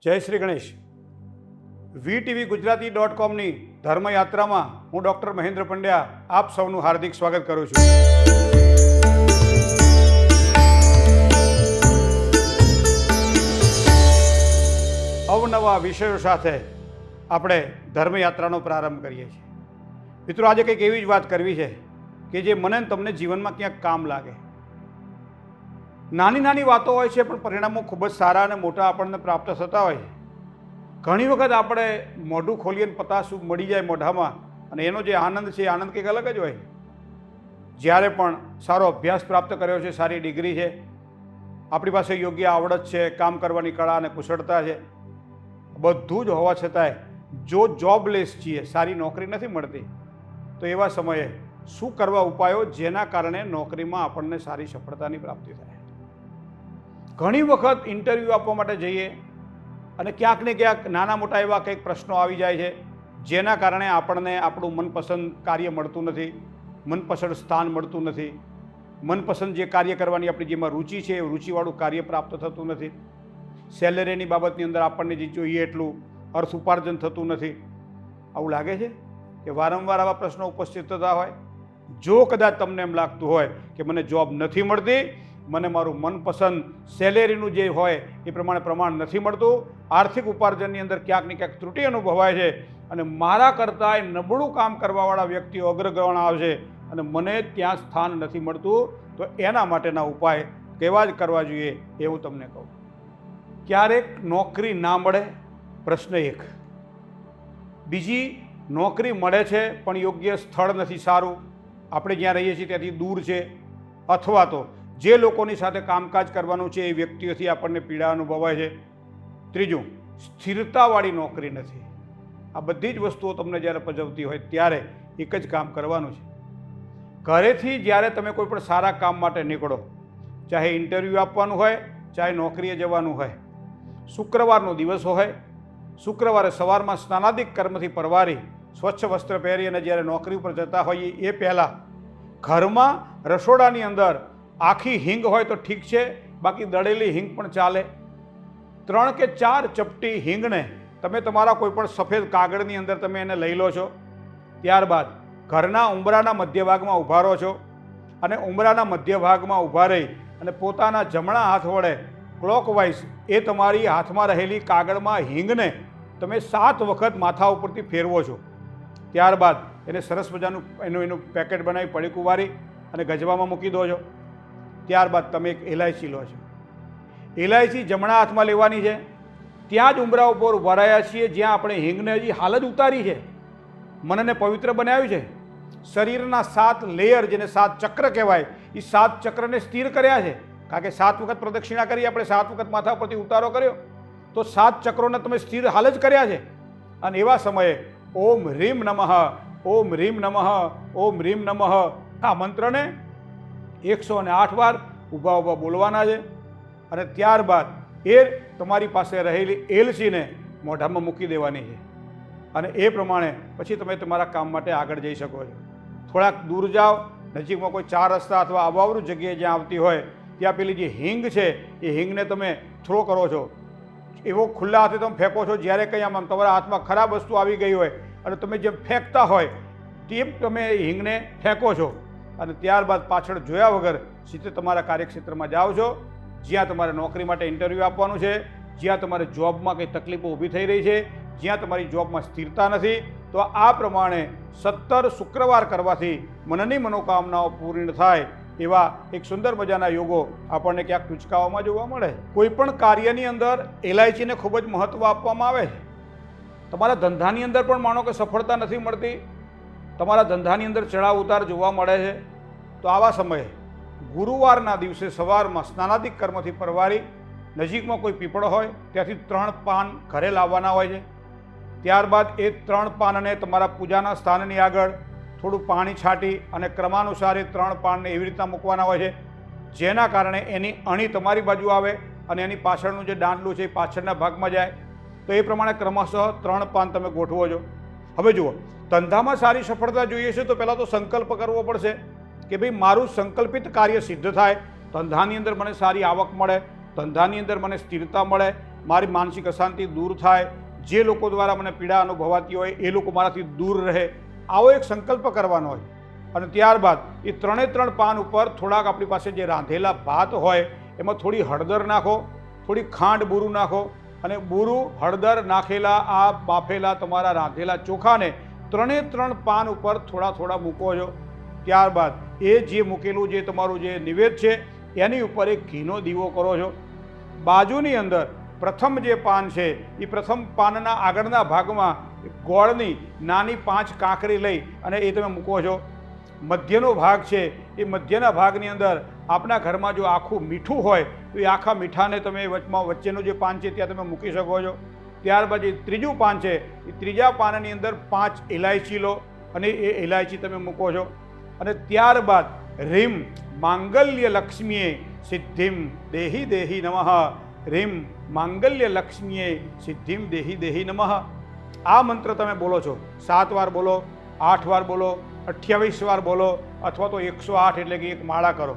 જય શ્રી ગણેશ. VTV ગુજરાતી.comની ધર્મયાત્રામાં હું doctor Mahendra Pandya આપ સૌનું હાર્દિક સ્વાગત કરું છું. અવનવા વિષયો સાથે આપણે ધર્મયાત્રાનો પ્રારંભ કરીએ છીએ. મિત્રો, આજે કંઈક એવી જ વાત કરવી છે કે જે મને તમને જીવનમાં ક્યાંક કામ લાગે. નાની નાની વાતો હોય છે પણ પરિણામો ખૂબ જ સારા અને મોટા આપણને પ્રાપ્ત થતા હોય છે. ઘણી વખત આપણે મોઢું ખોલીએ પતાસું મળી જાય મોઢામાં, અને એનો જે આનંદ છે એ આનંદ કંઈક અલગ જ હોય. જ્યારે પણ સારો અભ્યાસ પ્રાપ્ત કર્યો છે, સારી ડિગ્રી છે, આપણી પાસે યોગ્ય આવડત છે, કામ કરવાની કળા અને કુશળતા છે, બધું જ હોવા છતાંય જો જોબલેસ છીએ, સારી નોકરી નથી મળતી, તો એવા સમયે શું કરવા ઉપાયો જેના કારણે નોકરીમાં આપણને સારી સફળતાની પ્રાપ્તિ થાય. ઘણી વખત ઇન્ટરવ્યૂ આપવા માટે જઈએ અને ક્યાંક ને ક્યાંક નાના મોટા એવા કંઈક પ્રશ્નો આવી જાય છે જેના કારણે આપણને આપણું મનપસંદ કાર્ય મળતું નથી, મનપસંદ સ્થાન મળતું નથી, મનપસંદ જે કાર્ય કરવાની આપણી જેમાં રુચિ છે એ રુચિવાળું કાર્ય પ્રાપ્ત થતું નથી, સેલેરીની બાબતની અંદર આપણને જે જોઈએ એટલું અર્થ ઉપાર્જન થતું નથી. આવું લાગે છે કે વારંવાર આવા પ્રશ્નો ઉપસ્થિત થતા હોય? જો કદાચ તમને એમ લાગતું હોય કે મને જોબ નથી મળતી, મને મારું મનપસંદ સેલેરીનું જે હોય એ પ્રમાણ નથી મળતું, આર્થિક ઉપાર્જનની અંદર ક્યાંક ને ક્યાંક ત્રુટિ અનુભવાય છે અને મારા કરતાં નબળું કામ કરવાવાળા વ્યક્તિઓ અગ્રગણ્ય આવશે અને મને ત્યાં સ્થાન નથી મળતું, તો એના માટેના ઉપાય કેવા જ કરવા જોઈએ એ હું તમને કહું. ક્યારેક નોકરી ના મળે, પ્રશ્ન એક. બીજી, નોકરી મળે છે પણ યોગ્ય સ્થળ નથી સારું, આપણે જ્યાં રહીએ છીએ ત્યાંથી દૂર છે, અથવા તો જે લોકોની સાથે કામકાજ કરવાનું છે એ વ્યક્તિઓથી આપણને પીડા અનુભવાય છે. ત્રીજું, સ્થિરતાવાળી નોકરી નથી. આ બધી જ વસ્તુઓ તમને જ્યારે પજવતી હોય ત્યારે એક જ કામ કરવાનું છે. ઘરેથી જ્યારે તમે કોઈ પણ સારા કામ માટે નીકળો, ચાહે ઇન્ટરવ્યૂ આપવાનું હોય, ચાહે નોકરીએ જવાનું હોય, શુક્રવારનો દિવસ હોય, શુક્રવારે સવારમાં સ્નાનાદિક કર્મથી પરવારી સ્વચ્છ વસ્ત્ર પહેરી અને જ્યારે નોકરી ઉપર જતા હોઈએ એ પહેલાં ઘરમાં રસોડાની અંદર આખી હિંગ હોય તો ઠીક છે, બાકી દળેલી હિંગ પણ ચાલે. 3 કે 4 ચપટી હિંગને તમે તમારા કોઈ પણ સફેદ કાગળની અંદર તમે એને લઈ લો છો. ત્યારબાદ ઘરના ઉંબરાના મધ્ય ભાગમાં ઊભા રહો છો અને ઉંબરાના મધ્ય ભાગમાં ઊભા રહી અને પોતાના જમણા હાથ વડે ક્લોકવાઇઝ એ તમારી હાથમાં રહેલી કાગળમાં હિંગને તમે 7 વખત માથા ઉપરથી ફેરવો છો. ત્યારબાદ એને સરસ મજાનું એનું પેકેટ બનાવી પડીકું વારી અને ગજવામાં મૂકી દો છો. ત્યારબાદ તમે એક ઇલાયચી લો છો. ઇલાયચી જમણા હાથમાં લેવાની છે. ત્યાં જ ઉંબરા ઉપર ઊભા રહ્યા છીએ જ્યાં આપણે હિંગને હજી હાલ જ ઉતારી છે, મનને પવિત્ર બનાવ્યું છે. શરીરના 7 લેયર, જેને 7 ચક્ર કહેવાય, એ 7 ચક્રને સ્થિર કર્યા છે. કારણ કે 7 વખત પ્રદક્ષિણા કરી, આપણે 7 વખત માથા પરથી ઉતારો કર્યો, તો 7 ચક્રોને તમે સ્થિર હાલ જ કર્યા છે. અને એવા સમયે ઓમ હ્રીમ નમઃ, ઓમ હ્રીમ નમઃ, ઓમ હ્રીમ નમઃ આ મંત્રને 108 વાર ઊભા ઊભા બોલવાના છે. અને ત્યારબાદ એ તમારી પાસે રહેલી એલચીને મોઢામાં મૂકી દેવાની છે. અને એ પ્રમાણે પછી તમે તમારા કામ માટે આગળ જઈ શકો છો. થોડાક દૂર જાઓ, નજીકમાં કોઈ 4 રસ્તા અથવા અવાવરૂ જગ્યાએ જ્યાં આવતી હોય ત્યાં પેલી જે હિંગ છે એ હિંગને તમે થ્રો કરો છો. એવો ખુલ્લા હાથે તમે ફેંકો છો. જ્યારે કંઈ આમ તમારા હાથમાં ખરાબ વસ્તુ આવી ગઈ હોય અને તમે જેમ ફેંકતા હોય તેમ તમે હિંગને ફેંકો છો. અને ત્યારબાદ પાછળ જોયા વગર સીધે તમારા કાર્યક્ષેત્રમાં જાઓ છો, જ્યાં તમારે નોકરી માટે ઇન્ટરવ્યૂ આપવાનું છે, જ્યાં તમારે જોબમાં કંઈ તકલીફો ઊભી થઈ રહી છે, જ્યાં તમારી જોબમાં સ્થિરતા નથી. તો આ પ્રમાણે 17 શુક્રવાર કરવાથી મનની મનોકામનાઓ પૂર્ણ થાય એવા એક સુંદર મજાના યોગો આપણને ક્યાંક ટૂચકાઓમાં જોવા મળે. કોઈ પણ કાર્યની અંદર ઇલાયચીને ખૂબ જ મહત્ત્વ આપવામાં આવે છે. તમારા ધંધાની અંદર પણ માનો કે સફળતા નથી મળતી, તમારા ધંધાની અંદર ચડાવ ઉતાર જોવા મળે છે, તો આવા સમયે ગુરુવારના દિવસે સવારમાં સ્નાનાદિક કર્મથી પરવારી નજીકમાં કોઈ પીપળો હોય ત્યાંથી 3 પાન ઘરે લાવવાના હોય છે. ત્યારબાદ એ 3 પાનને તમારા પૂજાના સ્થાનની આગળ થોડું પાણી છાંટી અને ક્રમાનુસાર એ 3 પાનને એવી રીતના મૂકવાના હોય છે જેના કારણે એની અણી તમારી બાજુ આવે અને એની પાછળનું જે દાંડલું છે એ પાછળના ભાગમાં જાય. તો એ પ્રમાણે ક્રમશઃ 3 પાન તમે ગોઠવો છો. હવે જુઓ, ધંધામાં સારી સફળતા જોઈએ છે તો પહેલાં તો સંકલ્પ કરવો પડશે કે ભાઈ મારું સંકલ્પિત કાર્ય સિદ્ધ થાય, ધંધાની અંદર મને સારી આવક મળે, ધંધાની અંદર મને સ્થિરતા મળે, મારી માનસિક અશાંતિ દૂર થાય, જે લોકો દ્વારા મને પીડા અનુભવાતી હોય એ લોકો મારાથી દૂર રહે, આવો એક સંકલ્પ કરવાનો હોય. અને ત્યારબાદ એ 3 પાન ઉપર થોડાક આપણી પાસે જે રાંધેલા ભાત હોય એમાં થોડી હળદર નાખો, થોડી ખાંડ બૂરું નાખો, અને બૂરું હળદર નાખેલા આ બાફેલા તમારા રાંધેલા ચોખાને 3 પાન ઉપર થોડા થોડા મૂકો છો. ત્યારબાદ એ જે મૂકેલું જે તમારું જે નિવેદ છે એની ઉપર એક ઘીનો દીવો કરો છો. બાજુની અંદર પ્રથમ જે પાન છે એ પ્રથમ પાનના આગળના ભાગમાં ગોળની નાની 5 કાંકરી લઈ અને એ તમે મૂકો છો. મધ્યનો ભાગ છે એ મધ્યના ભાગની અંદર આપના ઘરમાં જો આખું મીઠું હોય તો એ આખા મીઠાને તમે વચ્ચેનું જે પાન છે ત્યાં તમે મૂકી શકો છો. ત્યારબાદ જે ત્રીજું પાન છે એ ત્રીજા પાનની અંદર 5 ઇલાયચી લો અને એ ઇલાયચી તમે મૂકો છો. અને ત્યારબાદ રીમ માંગલ્ય લક્ષ્મીએ સિદ્ધિમ દેહી દેહી નમઃ, રીમ માંગલ્ય લક્ષ્મીએ સિદ્ધિમ દેહી દેહી નમઃ. આ મંત્ર તમે બોલો છો 7 વાર બોલો, 8 વાર બોલો, 28 વાર બોલો, અથવા તો 108 એટલે કે એક માળા કરો.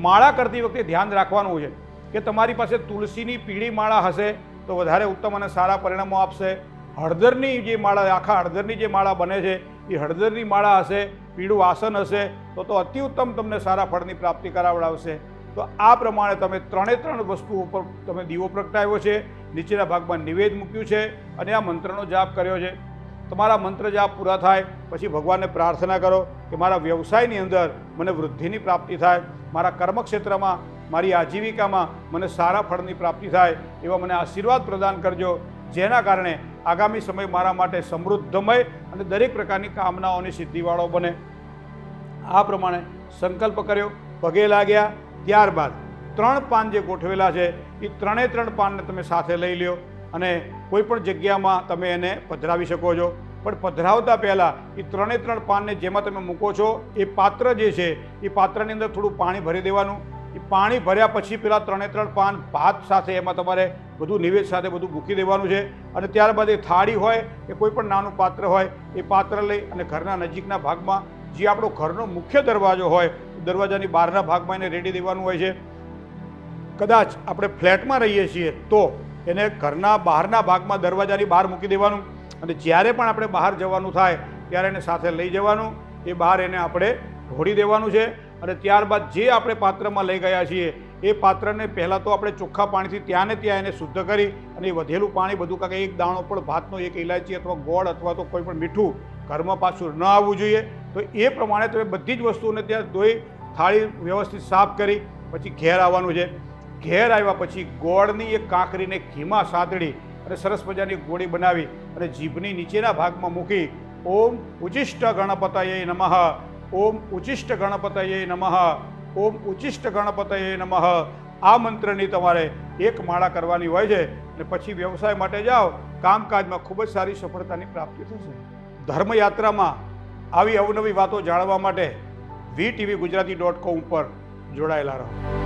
માળા કરતી વખતે ધ્યાન રાખવાનું છે કે તમારી પાસે તુલસીની પીળી માળા હશે તો વધારે ઉત્તમ અને સારા પરિણામો આપશે. હળદરની જે માળા, આખા હળદરની જે માળા બને છે એ હળદરની માળા હશે, પીળું આસન હશે તો અતિ ઉત્તમ તમને સારા ફળની પ્રાપ્તિ કરાવડાવશે. તો આ પ્રમાણે તમે 3 વસ્તુ ઉપર તમે દીવો પ્રગટાવ્યો છે, નીચેના ભાગમાં નિવેદ મૂક્યું છે અને આ મંત્રનો જાપ કર્યો છે. તમારા મંત્ર જાપ પૂરા થાય પછી ભગવાનને પ્રાર્થના કરો કે મારા વ્યવસાયની અંદર મને વૃદ્ધિની પ્રાપ્તિ થાય, મારા કર્મક્ષેત્રમાં, મારી આજીવિકામાં મને સારા ફળની પ્રાપ્તિ થાય એવા મને આશીર્વાદ પ્રદાન કરજો, જેના કારણે આગામી સમય મારા માટે સમૃદ્ધમય અને દરેક પ્રકારની કામનાઓની સિદ્ધિવાળો બને. આ પ્રમાણે સંકલ્પ કર્યો, પગે લાગ્યા. ત્યારબાદ 3 પાન જે ગોઠવેલા છે એ 3 પાનને તમે સાથે લઈ લ્યો અને કોઈ પણ જગ્યામાં તમે એને પધરાવી શકો છો. પણ પધરાવતા પહેલાં એ 3 પાનને જેમાં તમે મૂકો છો એ પાત્ર જે છે એ પાત્રની અંદર થોડું પાણી ભરી દેવાનું. એ પાણી ભર્યા પછી પેલા 3 પાન ભાત સાથે એમાં તમારે બધું નિવેદ સાથે બધું મૂકી દેવાનું છે. અને ત્યારબાદ એ થાળી હોય કે કોઈ પણ નાનું પાત્ર હોય એ પાત્ર લઈ અને ઘરના નજીકના ભાગમાં જે આપણો ઘરનો મુખ્ય દરવાજો હોય દરવાજાની બહારના ભાગમાં એને રેડી દેવાનું હોય છે. કદાચ આપણે ફ્લેટમાં રહીએ છીએ તો એને ઘરના બહારના ભાગમાં દરવાજાની બહાર મૂકી દેવાનું. અને જ્યારે પણ આપણે બહાર જવાનું થાય ત્યારે એને સાથે લઈ જવાનું, એ બહાર એને આપણે ઢોળી દેવાનું છે. અને ત્યારબાદ જે આપણે પાત્રમાં લઈ ગયા છીએ એ પાત્રને પહેલાં તો આપણે ચોખ્ખા પાણીથી ત્યાં ને ત્યાં એને શુદ્ધ કરી અને એ વધેલું પાણી બધું, કાંઈ એક દાણો પણ ભાતનો, એક ઇલાયચી અથવા ગોળ અથવા તો કોઈ પણ મીઠું ઘરમાં પાછું ન આવવું જોઈએ. તો એ પ્રમાણે તમે બધી જ વસ્તુઓને ત્યાં ધોઈ થાળી વ્યવસ્થિત સાફ કરી પછી ઘેર આવવાનું છે. ઘેર આવ્યા પછી ગોળની એક કાંકરીને ઘીમાં સાતળી અને સરસ મજાની ગોળી બનાવી અને જીભની નીચેના ભાગમાં મૂકી ઓમ ઉચિષ્ટ ગણપતયે નમઃ, ઓમ ઉચિષ્ટ ગણપતયે નમઃ, ઓમ ઉચિષ્ટ ગણપતયે નમઃ આ મંત્રની તમારે એક માળા કરવાની હોય છે. અને પછી વ્યવસાય માટે જાઓ, કામકાજમાં ખૂબ જ સારી સફળતાની પ્રાપ્તિ થશે. ધર્મયાત્રામાં આવી અવનવી વાતો જાણવા માટે VTV Gujarati.com ઉપર જોડાયેલા રહો.